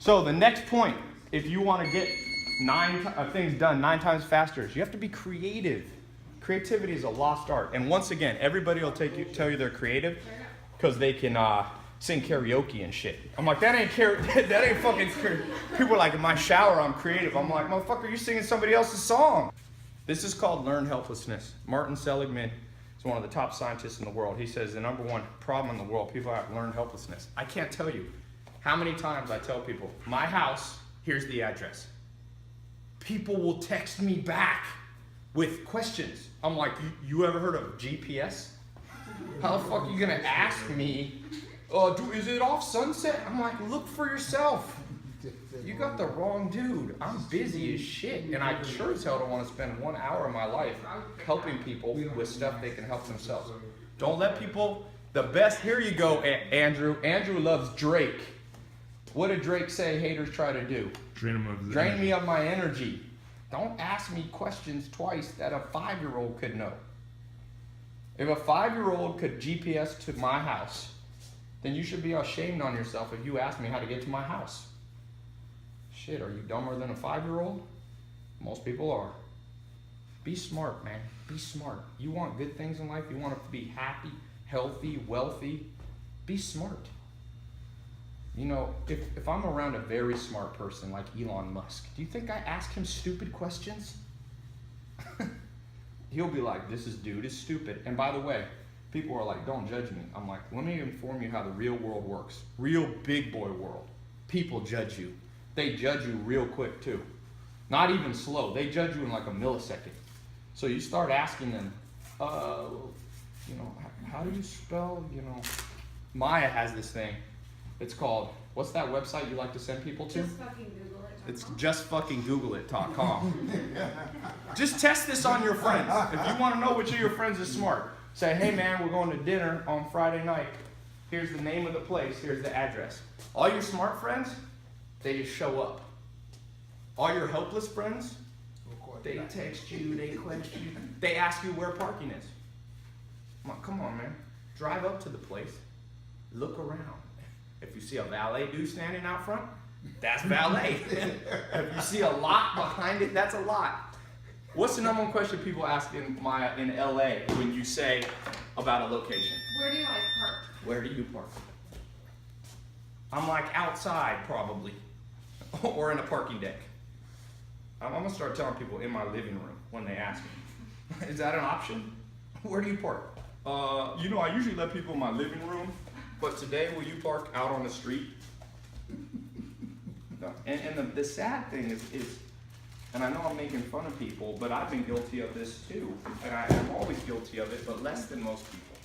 So the next point, if you want to get things done 9 times faster, is you have to be creative. Creativity is a lost art. And once again, everybody will tell you they're creative because they can sing karaoke and shit. I'm like, that ain't fucking creative. People are like, in my shower, I'm creative. I'm like, motherfucker, you're singing somebody else's song. This is called learned helplessness. Martin Seligman is one of the top scientists in the world. He says the number one problem in the world, people have learned helplessness. I can't tell you how many times I tell people, my house, here's the address. People will text me back with questions. I'm like, you ever heard of GPS? How the fuck are you gonna ask me, is it off Sunset? I'm like, look for yourself. You got the wrong dude. I'm busy as shit, and I sure as hell don't want to spend 1 hour of my life helping people with stuff they can help themselves. Don't let people, here you go, Andrew. Andrew loves Drake. What did Drake say haters try to do? Drain me of my energy. Don't ask me questions twice that a 5-year-old could know. If a 5-year-old could GPS to my house, then you should be ashamed on yourself if you ask me how to get to my house. Shit, are you dumber than a 5-year-old? Most people are. Be smart, man. Be smart. You want good things in life? You want to be happy, healthy, wealthy? Be smart. You know, if I'm around a very smart person like Elon Musk, do you think I ask him stupid questions? He'll be like, this dude is stupid. And by the way, people are like, don't judge me. I'm like, let me inform you how the real world works. Real big boy world. People judge you. They judge you real quick too. Not even slow. They judge you in like a millisecond. So you start asking them, how do you spell, Maya has this thing. It's called, what's that website you like to send people to? Just fucking Google it. It's justfuckinggoogleit.com. Just test this on your friends. If you want to know which of your friends is smart, say, hey man, we're going to dinner on Friday night. Here's the name of the place. Here's the address. All your smart friends, they just show up. All your helpless friends, they text you, they question you, they ask you where parking is. I'm like, come on man, drive up to the place, look around. If you see a valet dude standing out front, that's valet. If you see a lot behind it, that's a lot. What's the number one question people ask in LA when you say about a location? Where do you like park? Where do you park? I'm like outside probably, or in a parking deck. I'm gonna start telling people in my living room when they ask me. Is that an option? Where do you park? I usually let people in my living room. But today, will you park out on the street? No. And the sad thing is, and I know I'm making fun of people, but I've been guilty of this too. And I'm always guilty of it, but less than most people.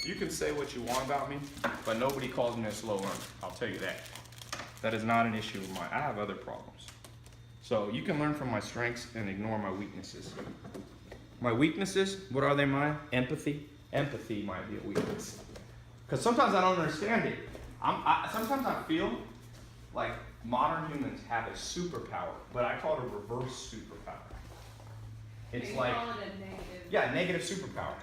You can say what you want about me, but nobody calls me a slow learner. I'll tell you that. That is not an issue of mine. I have other problems. So you can learn from my strengths and ignore my weaknesses. My weaknesses, what are they mine? Empathy. Empathy might be a weakness. Because sometimes I don't understand it. Sometimes I feel like modern humans have a superpower, but I call it a reverse superpower. It's You like, call it a negative. yeah, negative superpower.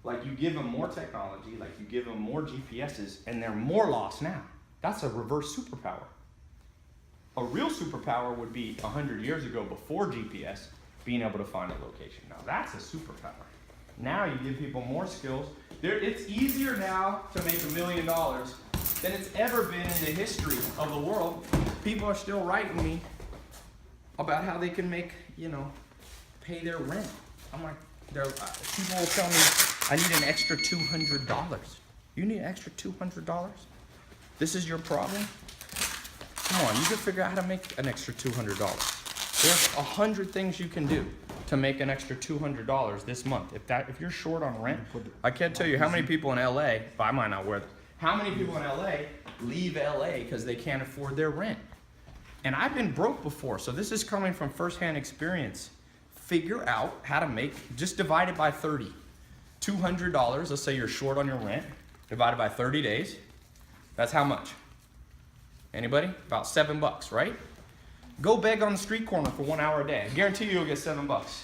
Like you give them more technology, like you give them more GPSs, and they're more lost now. That's a reverse superpower. A real superpower would be 100 years ago before GPS, being able to find a location. Now that's a superpower. Now you give people more skills. It's easier now to make $1 million than it's ever been in the history of the world. People are still writing me about how they can make, pay their rent. I'm like, people will tell me, I need an extra $200. You need an extra $200? This is your problem? Come on, you can figure out how to make an extra $200. There's 100 things you can do to make an extra $200 this month. If you're short on rent, I can't tell you how many people in LA, but I might not wear this, how many people in LA leave LA because they can't afford their rent. And I've been broke before, so this is coming from firsthand experience. Figure out how to just divide it by 30. $200, let's say you're short on your rent, divided by 30 days. That's how much? Anybody? About $7, right? Go beg on the street corner for 1 hour a day. I guarantee you'll get $7.